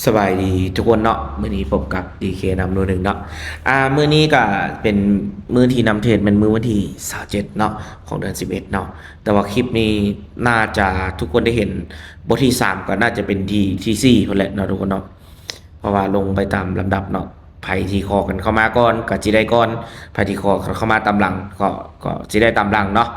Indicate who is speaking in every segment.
Speaker 1: สบายดีทุกคนเนาะมื้อนี้พบกับ DK นำโนหนึ่งเนาะมื้อนี้ก็เป็นมื้อที่นำเทรดเป็นมื้อวันที่27เนาะของเดือน11เนาะแต่ว่าคลิปนี้น่าจะทุกคนได้เห็นบทที่3ก็น่าจะเป็นที่4พุ่นแหละเนาะทุกคนเนาะเพราะว่าลงไปตามลำดับเนาะไผที่คอกันเข้ามาก่อนก็สิได้ก่อนไผที่คอกันเข้ามาตามหลังก็สิได้ตามหลังเนาะ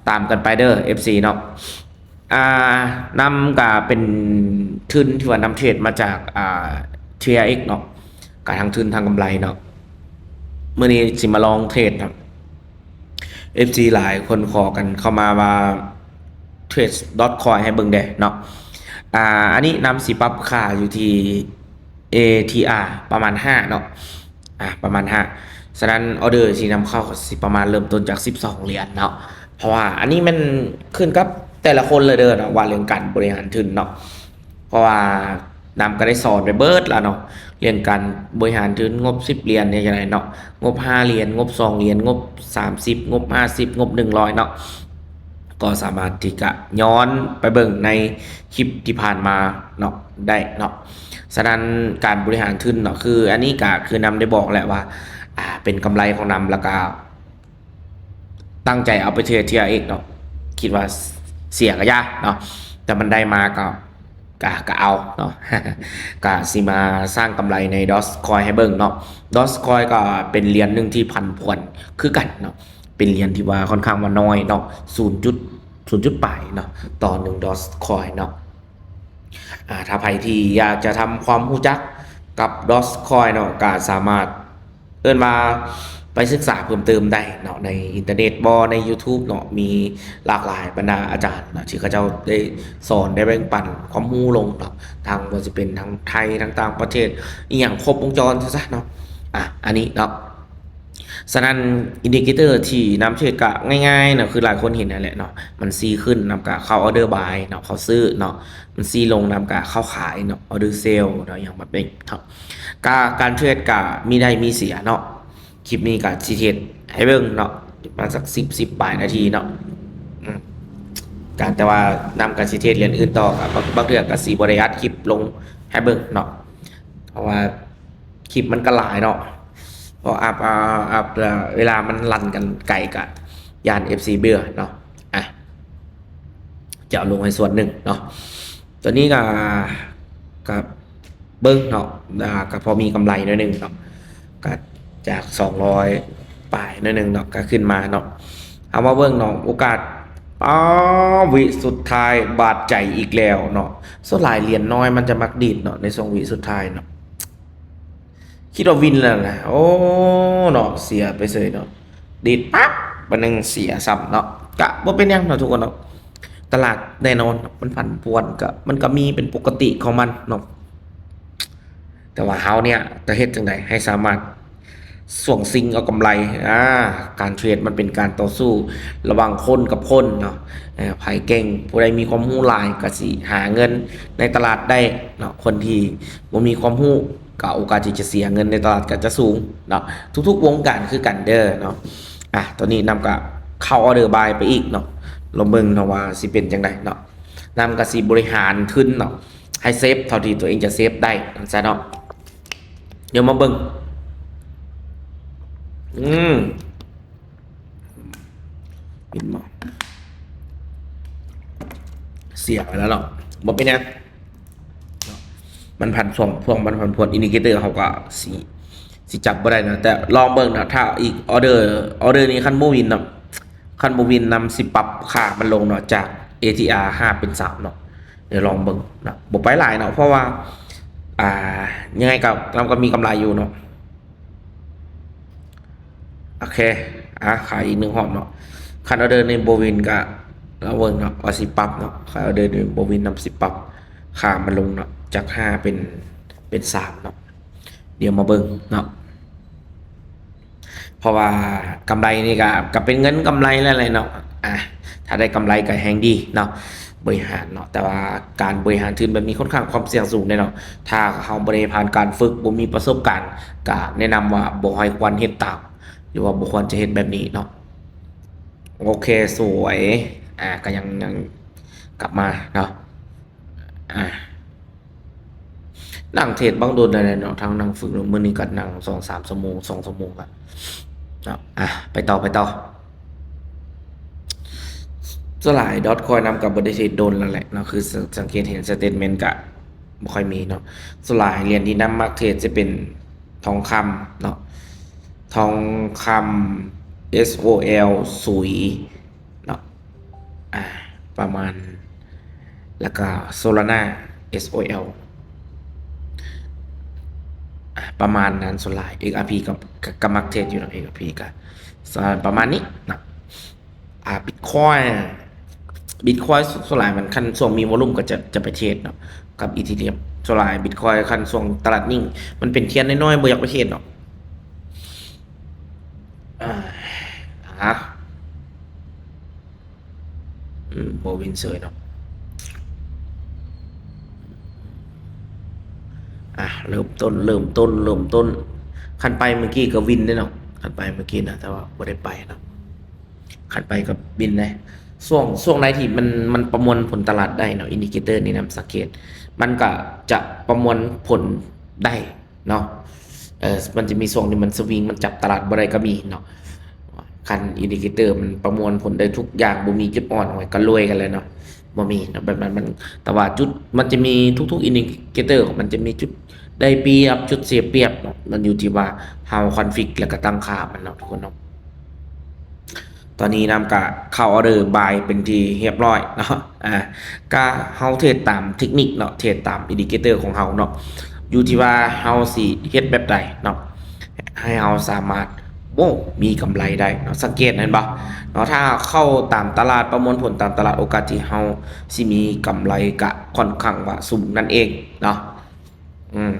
Speaker 1: ตามกันไปเด้อ FC เนาะ อ่านำก็เป็นทุนที่ว่านำเทรดมาจากTRX เนาะกบทางทุนทางกำไรเนาะเมื่อนี้สิมาลองเทรดเนาะ FC หลายคนขอกันเข้ามาว่าเทรดดอทคอยให้เบิ่งได้เนาะอันนี้นำสิปรับค่าอยู่ที่ ATR ประมาณ5เนาะประมาณ5ฉะนั้นออเดอร์สินำเข้าสิประมาณเริ่มต้นจาก12เหรียญเนาะเพราะว่าอันนี้มันขึ้นกับแต่ละคนเลยเด้อเนาะว่าเรื่องการบริหารทุนเนาะเพราะว่านำก็ได้สอนไปเบิดแล้วเนาะเรื่องการบริหารทุนงบ10เหรียญเนี่ยจังไดเนาะงบ5เหรียญงบ2เหรียญงบ30งบ50งบ100เนาะก็สามารถที่จะย้อนไปเบิ่งในคลิปที่ผ่านมาเนาะได้เนาะฉะนั้นการบริหารทุนเนาะคืออันนี้ก็คือนำได้บอกแหละว่าเป็นกำไรของนำแล้วก็ตั้งใจเอาไปเทรด TRX เนาะคิดว่าเสียก็ยากเนาะแต่มันได้มาก็เอาเนาะ ก็สิมาสร้างกำไรใน Dogecoin ให้เบิ่งเนาะ Dogecoin ก็เป็นเหรียญหนึ่งที่ผันผวนคือกันเนาะเป็นเหรียญที่ว่าค่อนข้างว่าน้อยเนาะ0.0ปลายเนาะต่อ1 Dogecoin เนาะถ้าใครที่อยากจะทำความรู้จักกับ Dogecoin เนาะก็สามารถเอิ้นมาไปศึกษาเพิ่มเติมได้เนาะในอินเทอร์เน็ตบ่ใน YouTube เนาะมีหลากหลายบรรดาอาจารย์เนาะที่เขาเจ้าได้สอนได้แบ่งปันความรู้ลงเนาะทางบ่ว่าจะเป็นทั้งไทยทั้งต่างประเทศอีหยังครบวงจรซะเนาะอันนี้เนาะฉะนั้นอินดิเคเตอร์ที่นำเทรดก็ง่ายๆเนาะคือหลายคนเห็นนั่นแหละเนาะมันซีขึ้นนำกะเข้าออเดอร์บายเนาะเขาซื้อเนาะมันซีลงนำกะเข้าขายเนาะออเดอร์เซลเนาะอย่างแบบนี้เนาะการเทรดก็มีได้มีเสียเนาะ คลิปนี้ก็สิเฮ็ดให้เบิ่งเนาะประมาณสัก10ปลายนาทีเนาะอืมการแต่ว่านำการสิเทศเรียนอื่นต่อกับบางเทื่อก็สิบ่ได้อัดคลิปลงให้เบิ่งเนาะเพราะว่าคลิปมันก็หลายเนาะพออัพแล้วเวลามันรันกันไกลกะย่าน FC เบื่อเนาะอ่ะจะเอาลงให้ส่วนหนึ่งเนาะตัวนี้ก็เบิ่งเนาะก็พอมีกำไรหน่อยหนึงเนาะก็จาก200ปลายหน่อยหนึงเนาะก็ขึ้นมาเนาะเอามาเบิ่งเนาะโอกาสวิสุดท้ายบาดใจอีกแล้วเนาะส่วนหลายเหรียญน้อยมันจะมักดีดเนาะใน2 วิสุดท้ายเนาะคิดว่าวินแล้วนะโอ้เนาะเสียไปเลยเนาะดีดปั๊บบัดนึงเสียซ้ำเนาะกะบ่เป็นหยังเนาะทุกคนเนาะตลาดแน่นอนมันผันผวนก็มันก็มีเป็นปกติของมันเนาะแต่ว่าเฮาเนี่ยจะเฮ็ดจังไดให้สามารถ ส่วงซิงเอากำไรการเทรดมันเป็นการต่อสู้ระหว่างคนกับคนเนาะไผเก่งผู้ใดมีความรู้หลายก็สิหาเงินในตลาดได้เนาะคนที่บ่มีความรู้ก็โอกาสที่จะเสียเงินในตลาดก็จะสูงเนาะทุกๆวงการคือกันเด้อเนาะตอนนี้นำก็เข้าออเดอร์บายไปอีกเนาะลองเบิ่งเนาะว่าสิเป็นจังไดเนาะนำก็สิบริหารทุนเนาะให้เซฟเท่าที่ตัวเองจะเซฟได้จังซั่นเนาะเดี๋ยวมาเบิ่ง อืมกินมาเสียไปแล้วเนาะบอกไปเนี่ยมันพันส่งพวกมันพันพวนอินดิเคเตอร์เขาก็สีจับบ่ได้นะแต่ลองเบิ่งนะถ้าอีกออเดอร์นี้คันโบวินเนาะคันโบวินนำสิปรับค่ามันลงเนาะจาก ATR 5เป็น3เนาะเดี๋ยวลองเบิ่งนะบอกไปหลายเนาะเพราะว่าอ่ายังไงกับเราก็มีกำไรอยู่เนาะ โอเคขายอีก1 หอบเนาะคันเอาเดินในโบวินก็เราเวิร์กเนาะเอาสิปรับเนาะคันเอาเดินในโบวินนำสิปรับค่ามันลงเนาะจาก5เป็น3เนาะเดี๋ยวมาเบิ่งเนาะเพราะว่ากำไรนี่ก็เป็นเงินกำไรอะไรเนาะถ้าได้กำไรก็แฮงดีเนาะบริหารเนาะแต่ว่าการบริหารทุนแบบนี้ค่อนข้างความเสี่ยงสูงเนาะถ้าเขาบ่ได้ผ่านการฝึกบ่มีประสบการณ์ก็แนะนำว่าบ่ให้ควรเฮ็ดตาม หรือว่าบุคคลจะเห็นแบบนี้เนาะโอเคสวยก็ยังกลับมาเนาะอ่า นั่งเทรดบางโดนได้เนาะทางนั่งฝึกมื้อนี้ก็นั่ง2-3ชั่วโมง2ชั่วโมงอะเนาะไปต่อสลายดอทคอยนำกับบริษัทโดนแล้วแหละเนาะคือสังเกตเห็นสเตทเมนต์กะบ่ค่อยมีเนาะสลายเหรียญที่นำมักเทรดจะเป็นทองคำเนาะทองคำ SOL สุยเนาะอ่าประมาณแล้วก็โซลาร่า SOL ประมาณนั้นส่วนหลาย XRP กับมักเทรดอยู่เนาะ XRP ก็ประมาณนี้นะบิตคอยส่วนหลายมันคันช่วงมีวอลุ่มก็จะไปเทรดเนาะกับอีทีเรียมส่วนหลายบิตคอยคันช่วงตลาดนิ่งมันเป็นเทียนน้อยๆบ่อยากไปเทรดเนาะอ่าอ่ะโบวินเซยเนาะเริ่มต้นคันไปเมื่อกี้ก็วินได้เนาะคันไปเมื่อกี้นะแต่ว่าบ่ได้ไปเนาะ ขัดไปกับบินเลยช่วงไหนที่มันประมวลผลตลาดได้เนาะอินดิเคเตอร์นี่นะสังเกตมันก็จะประมวลผลได้เนาะมันจะมีช่วงที่มันสวิงมันจับตลาดบ่ได้ก็มีเนาะคันอินดิเคเตอร์มันประมวลผลได้ทุกอย่างบ่มีจุดอ่อนไว้ก็รวยกันเลยเนาะบ่มีเนาะแบบนั้นมันแต่ว่าจุดมันจะมีทุกๆอินดิเคเตอร์มันจะมีจุดได้เปรียบจุดเสียเปรียบเนาะมันอยู่ที่ว่าเฮาคอนฟิกแล้วก็ตั้งค่ามันเนาะทุกคนเนาะ ตอนนี้นำกะเข้าออเดอร์บายเป็นที่เรียบร้อยเนาะก็เฮาเทรดตามเทคนิคเนาะเทรดตามอินดิเคเตอร์ของเฮาเนาะอยู่ที่ว่าเฮาสิเฮ็ดแบบใดเนาะให้เฮาสามารถมีกำไรได้เนาะสังเกตเห็นบ่เนาะถ้าเข้าตามตลาดประมวลผลตามตลาดโอกาสที่เฮาสิมีกำไรกะค่อนข้างว่าสูงนั่นเองเนาะอืม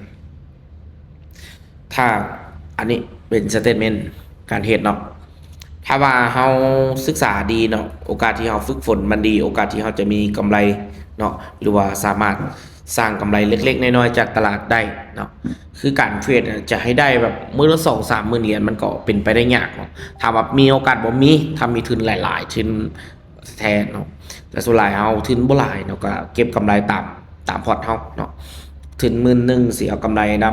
Speaker 1: ถ้าอันนี้เป็นสเตทเมนต์การเทรดเนาะ ถ้าว่าเราศึกษาดีเนาะโอกาสที่เราฝึกฝนมันดีโอกาสที่เราจะมีกำไรเนาะหรือว่าสามารถสร้างกำไรเล็กๆน้อยๆจากตลาดได้เนาะคือการเทรดจะให้ได้แบบมื้อละ2-3หมื่นเหรียญมันก็เป็นไปได้ยากเนาะถ้าว่ามีโอกาสบ่มีถ้ามีทุนหลายๆทุนแทนเนาะแต่ส่วนใหญ่เราทุนบ่หลายเนาะก็เก็บกำไรตามพอร์ตเฮาเนาะทุน10,000สิเอากำไรน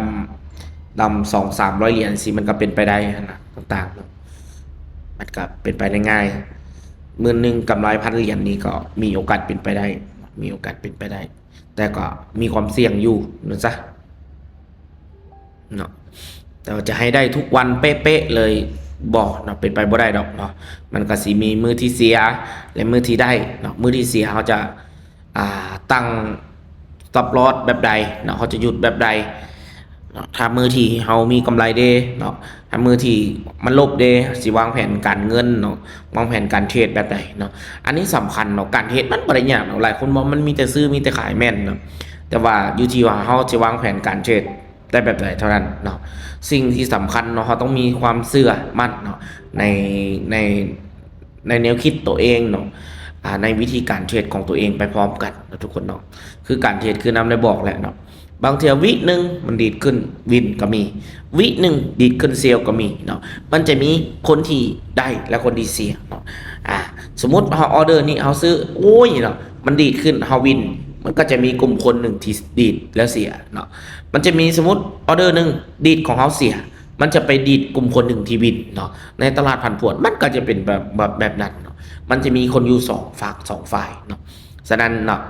Speaker 1: ำ200-300เหรียญสิมันก็เป็นไปได้นะต่างๆเนาะ มันก็เป็นไปได้ง่ายมื้อนึงกำไร1,000 เหรียญนี่ก็มีโอกาสเป็นไปได้มีโอกาสเป็นไปได้แต่ก็มีความเสี่ยงอยู่นะจ๊ะเนาะแต่ว่าจะให้ได้ทุกวันเป๊ะๆเลยบ่เนาะเป็นไปบ่ได้ดอกเนาะมันก็สิมีมื้อที่เสียและมื้อที่ได้เนาะมื้อที่เสียเขาจะตั้ง stop loss แบบใดเนาะเขาจะหยุดแบบใดเนาะถ้ามือที่เฮามีกำไรเด้เนาะถ้ามือที่มันลบเด้สิวางแผนการเงินเนาะวางแผนการเทรดแบบใดเนาะอันนี้สำคัญเนาะการเทรดมันบ่ได้ยากเนาะหลายคนมองมันมีแต่ซื้อมีแต่ขายแม่นเนาะแต่ว่าอยู่ที่ว่าเฮาจะวางแผนการเทรดได้แบบใดเท่านั้นเนาะสิ่งที่สำคัญเนาะเขาต้องมีความเชื่อมั่นเนาะในในในแนวคิดตัวเองเนาะในวิธีการเทรดของตัวเองไปพร้อมกันนะทุกคนเนาะคือการเทรดคือนำได้บอกแหละเนาะบางเทีวิหนึ่งมันดีดขึ้นวินก็มีวิหนึ่งดีดขึ้นเซลก็มีเนาะมันจะมีคนที่ได้และคนที่เสียเนาะสมมติเราออเดอร์นี้เราซื้อโอ้ยเนาะมันดีดขึ้นเราวินมันก็จะมีกลุ่มคนหนึ่งที่ดีดแล้วเสียเนาะมันจะมีสมมติออเดอร์หนึ่งดีดของเขาเสียมันจะไปดีดกลุ่มคนหนึ่งที่วินเนาะในตลาดผันผวนมันก็จะเป็นแบบนั้นเนาะมันจะมีคนอยู่สองฝ่ายเนาะฉะนั้นเนาะ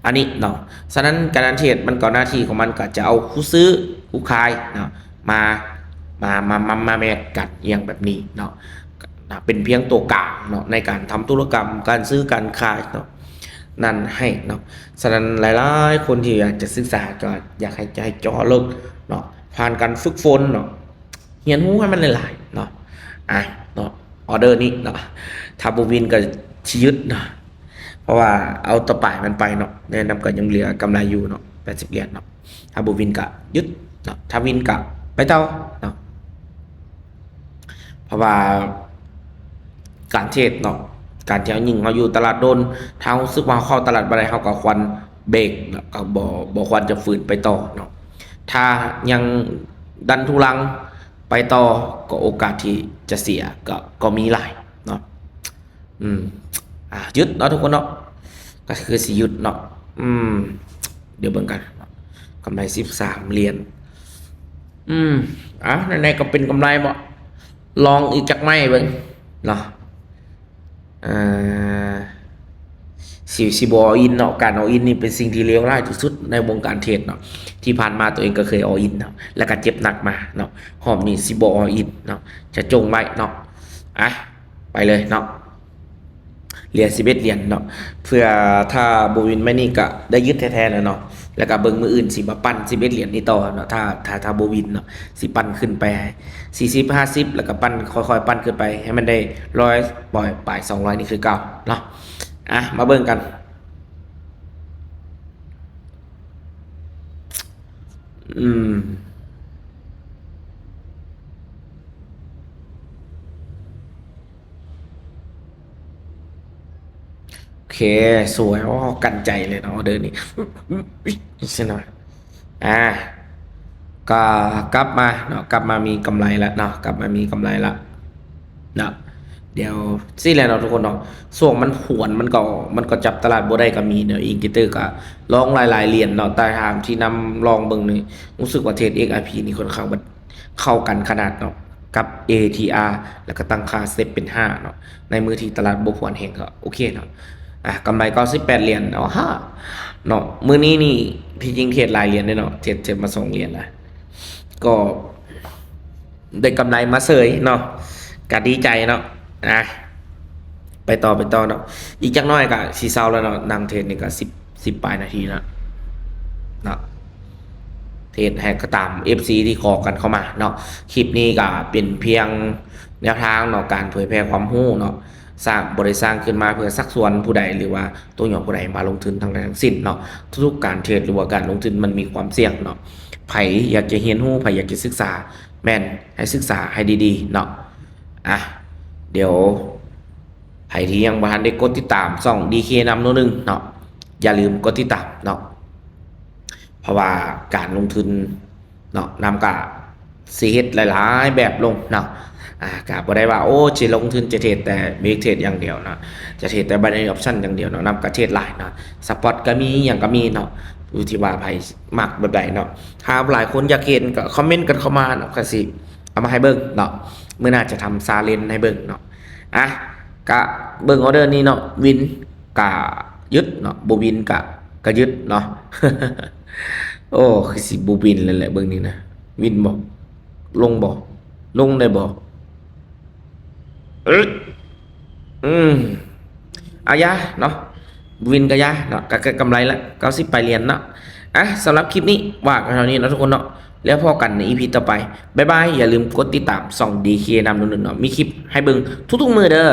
Speaker 1: อันนี้เนาะฉะนั้นการเทรดมันก็หน้าที่ของมันก็จะเอาผู้ซื้อผู้ขายเนาะมามาแมทกันอย่างแบบนี้เนาะเป็นเพียงตัวกลางเนาะในการทำธุรกรรมการซื้อการขายเนาะนั่นให้เนาะฉะนั้นหลายๆคนที่อยากจะศึกษาก็อยากให้เจาะลึกเนาะผ่านการฝึกฝนเนาะเรียนรู้ให้มันหลายๆเนาะเนาะออเดอร์นี้เนาะถ้าบ่วินก็สิยึดเนาะเพราะว่าเอาตะป่ายมันไปเนาะแนะนำก็ยังเหลือกำไรอยู่เนาะ80เหรียญเนาะถ้าบ่วินก็ยึดเนาะถ้าวินก็ไปต่อเนาะเพราะว่าการเทรดเนาะการที่เฮายิงเฮาอยู่ตลาดโดนถ้ารู้สึกว่าเข้าตลาดบ่ได้เฮาก็ควรเบรกเนาะก็บ่ควรจะฝืนไปต่อเนาะถ้ายังดันทุรังไปต่อก็โอกาสที่จะเสียก็มีหลายเนาะอืมยึดเนาะทุกคนเนาะก็คือสิยึดเนาะเดี๋ยวเบิ่งกัน กำไร13 เหรียญอ่ะไหนๆก็เป็นกำไรบ่ลองอีกจักไม่เบิ่งเนาะอ่าสิบ่เอาอินเนาะการเอาอินนี่เป็นสิ่งที่เลวร้ายที่สุดในวงการเทรดเนาะที่ผ่านมาตัวเองก็เคยเอาอินเนาะแล้วก็เจ็บหนักมาเนาะหอมนี่สิบ่เอาอินเนาะจะจงไว้เนาะอ่ะไปเลยเนาะ เหรียญ 11 เหรียญเนาะเพื่อถ้าบวินไม่นี่ก็ได้ยึดแท้ๆแล้วเนาะแล้วก็เบิ่งมืออื่นสิมาปั้น11 เหรียญนี่ต่อเนาะถ้าบวินเนาะสิปั้นขึ้นไป40 50แล้วก็ปั้นค่อยๆปั้นขึ้นไปให้มันได้100ปล่อยปลาย200นี่คือเก่าเนาะอ่ะมาเบิ่งกันอืมโอเคสวยอ๋อกันใจเลยเนาะเดินนี่ใช่หน่อยอ่า ก็กลับมาเนาะกลับมามีกำไรแล้วเนาะกลับมามีกำไรแล้วเนาะเดี๋ยวสิแหละเนาะทุกคนเนาะส่วงมันหวนมันก็จับตลาดบ่ได้ก็มีเนาะอิงกิเตอร์ก็ลองหลายๆเหรียญเนาะแต่ถามที่นำลองเบิ่งนี่รู้สึกว่าเทรด XRP นี่ค่อนข้างมันเข้ากันขนาดเนาะกับ ATR แล้วก็ตั้งค่าสเต็ปเป็น5เนาะในมือที่ตลาดบ่หวนแฮงก็โอเคเนาะกำไร98 เหรียญเนาะเนาะมื้อนี้นี่ที่จริงเทรดหลายเหรียญเนาะเทรดมา2 เหรียญแล้ว ก็ได้กำไรมาเสยเนาะก็ดีใจเนาะนะไปต่อเนาะอีกจักหน้อยก็สีเศร้าแล้วเนาะนั่งเทรดนี่ก็สิบปลายนาทีแล้วเนาะเทรดแฮกก็ตาม FC ที่ขอกันเข้ามาเนาะคลิปนี้ก็เป็นเพียงแนวทางเนาะการเผยแพร่ความรู้เนาะสร้างบริสร้างขึ้นมาเพื่อสักส่วนผู้ใดหรือว่าตัวอย่างผู้ใดมาลงทุนทางใดทั้งสิ้นเนาะทุกๆการเทรดหรือว่าการลงทุนมันมีความเสี่ยงเนาะไผอยากจะเรียนรู้ไผอยากจะศึกษาแม่นให้ศึกษาให้ดีๆเนาะอ่ะเดี๋ยวไผที่ยังบ่ทันได้กดติดตามช่อง DK นำโนหนึ่งเนาะอย่าลืมกดติดตามเนาะเพราะว่าการลงทุนเนาะนำกะสิเฮ็ดหลายๆแบบลงเนาะกะบ่ได้ว่าโอ้สิลงทุนจะเทรดแต่เบรกเทรดอย่างเดียวเนาะจะเทรดแต่ binary option อย่างเดียวเนาะนำกะเทรดหลายเนาะสปอตก็มีหยังก็มีเนาะอยู่ที่ว่าไผมักแบบใดเนาะถ้าหลายคนอยากเห็นก็คอมเมนต์กันเข้ามาเนาะก็สิเอามาให้เบิ่งเนาะมื้อหน้าจะทำซาเลนให้เบิ่งเนาะอ่ะกะเบิ่งออเดอร์นี้เนาะวินกะยึดเนาะบ่วินกะยึดเนาะ โอ้คือสิบ่วินเลยแหละเบิ่งนี่นะวินบ่ลงบ่ลงได้บ่เอ้ยอืมเอายะเนาะวินกะยะเนาะก็กำไรละ90ไปเหรียญเนาะสำหรับคลิปนี้ว่ากันเท่านี้นะทุกคนเนาะแล้วพอกันใน EP ต่อไปบ๊ายบายอย่าลืมกดติดตามส่อง DK นำหนึ่งเนาะมีคลิปให้เบิ่งทุกๆมื้อเด้อ